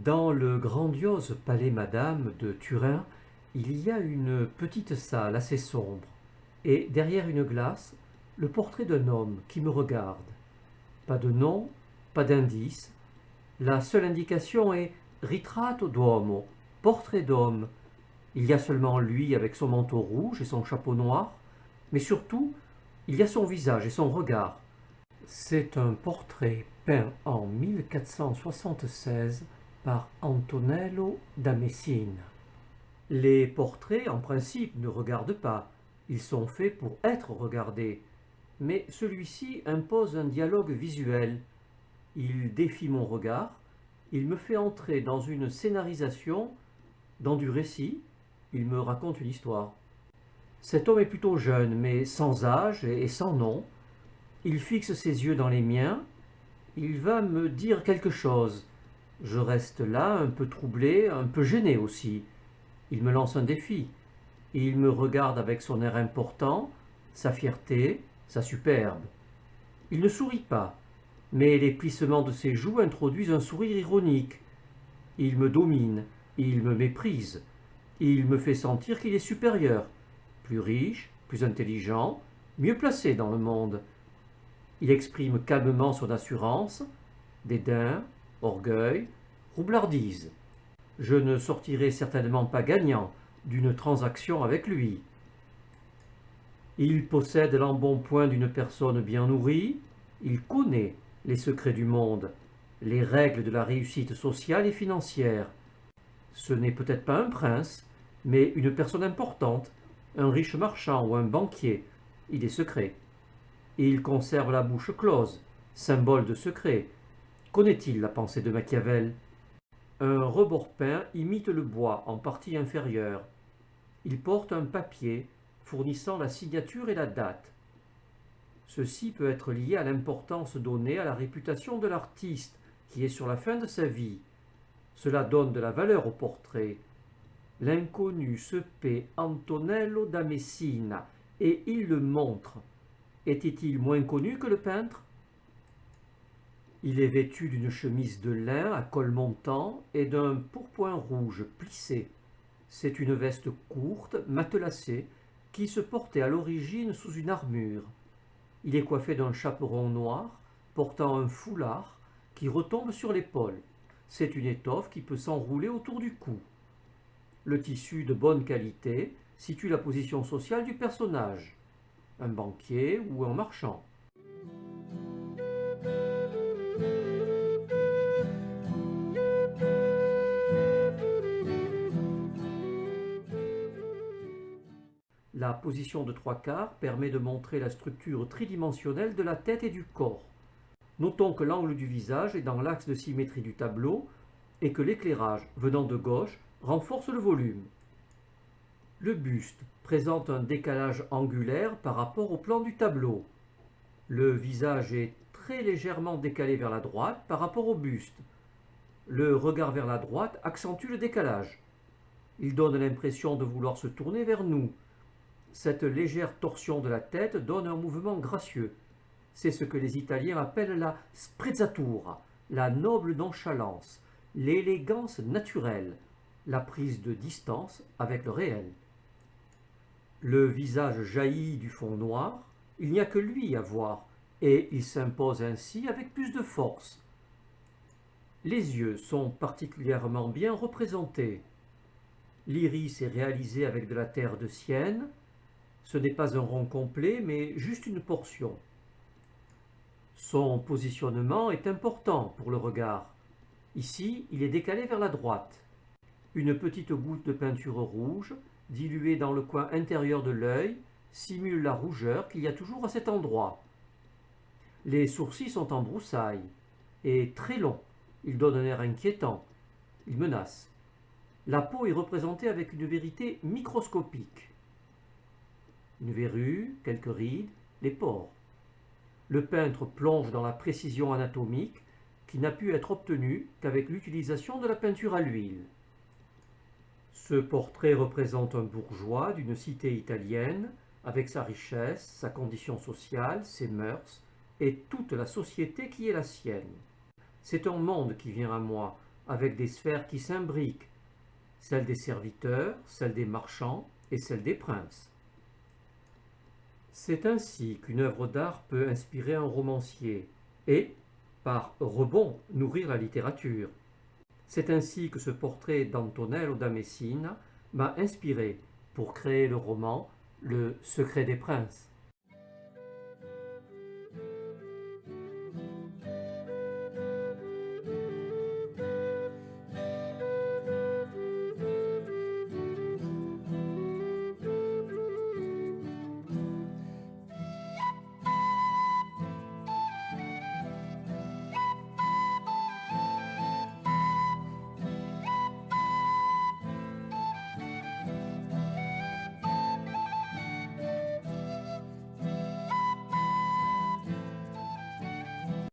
Dans le grandiose palais Madame de Turin, il y a une petite salle assez sombre, et derrière une glace, le portrait d'un homme qui me regarde. Pas de nom, pas d'indice. La seule indication est Ritratto d'uomo, portrait d'homme. Il y a seulement lui avec son manteau rouge et son chapeau noir, mais surtout, il y a son visage et son regard. C'est un portrait peint en 1476 par Antonello da Messine. Les portraits, en principe, ne regardent pas. Ils sont faits pour être regardés. Mais celui-ci impose un dialogue visuel. Il défie mon regard. Il me fait entrer dans une scénarisation, dans du récit. Il me raconte une histoire. Cet homme est plutôt jeune, mais sans âge et sans nom. Il fixe ses yeux dans les miens. Il va me dire quelque chose. Je reste là, un peu troublé, un peu gêné aussi. Il me lance un défi. Il me regarde avec son air important, sa fierté, sa superbe. Il ne sourit pas, mais les plissements de ses joues introduisent un sourire ironique. Il me domine, il me méprise. Il me fait sentir qu'il est supérieur, plus riche, plus intelligent, mieux placé dans le monde. Il exprime calmement son assurance, dédain, orgueil, roublardise. Je ne sortirai certainement pas gagnant d'une transaction avec lui. Il possède l'embonpoint d'une personne bien nourrie, il connaît les secrets du monde, les règles de la réussite sociale et financière. Ce n'est peut-être pas un prince, mais une personne importante, un riche marchand ou un banquier. Il est secret. Il conserve la bouche close, symbole de secret. Connaît-il la pensée de Machiavel? Un rebord peint imite le bois en partie inférieure. Il porte un papier fournissant la signature et la date. Ceci peut être lié à l'importance donnée à la réputation de l'artiste qui est sur la fin de sa vie. Cela donne de la valeur au portrait. L'inconnu se paie Antonello da Messina et il le montre. Était-il moins connu que le peintre? Il est vêtu d'une chemise de lin à col montant et d'un pourpoint rouge plissé. C'est une veste courte, matelassée, qui se portait à l'origine sous une armure. Il est coiffé d'un chaperon noir, portant un foulard qui retombe sur l'épaule. C'est une étoffe qui peut s'enrouler autour du cou. Le tissu de bonne qualité situe la position sociale du personnage, un banquier ou un marchand. La position de trois quarts permet de montrer la structure tridimensionnelle de la tête et du corps. Notons que l'angle du visage est dans l'axe de symétrie du tableau et que l'éclairage, venant de gauche, renforce le volume. Le buste présente un décalage angulaire par rapport au plan du tableau. Le visage est très légèrement décalé vers la droite par rapport au buste. Le regard vers la droite accentue le décalage. Il donne l'impression de vouloir se tourner vers nous. Cette légère torsion de la tête donne un mouvement gracieux. C'est ce que les Italiens appellent la sprezzatura, la noble nonchalance, l'élégance naturelle, la prise de distance avec le réel. Le visage jaillit du fond noir, il n'y a que lui à voir, et il s'impose ainsi avec plus de force. Les yeux sont particulièrement bien représentés. L'iris est réalisé avec de la terre de Sienne. Ce n'est pas un rond complet, mais juste une portion. Son positionnement est important pour le regard. Ici, il est décalé vers la droite. Une petite goutte de peinture rouge, diluée dans le coin intérieur de l'œil, simule la rougeur qu'il y a toujours à cet endroit. Les sourcils sont en broussailles et très longs. Ils donnent un air inquiétant. Ils menacent. La peau est représentée avec une vérité microscopique. Une verrue, quelques rides, les pores. Le peintre plonge dans la précision anatomique qui n'a pu être obtenue qu'avec l'utilisation de la peinture à l'huile. Ce portrait représente un bourgeois d'une cité italienne avec sa richesse, sa condition sociale, ses mœurs et toute la société qui est la sienne. C'est un monde qui vient à moi, avec des sphères qui s'imbriquent, celle des serviteurs, celle des marchands et celle des princes. C'est ainsi qu'une œuvre d'art peut inspirer un romancier et, par rebond, nourrir la littérature. C'est ainsi que ce portrait d'Antonello da Messina m'a inspiré pour créer le roman Le Secret des princes.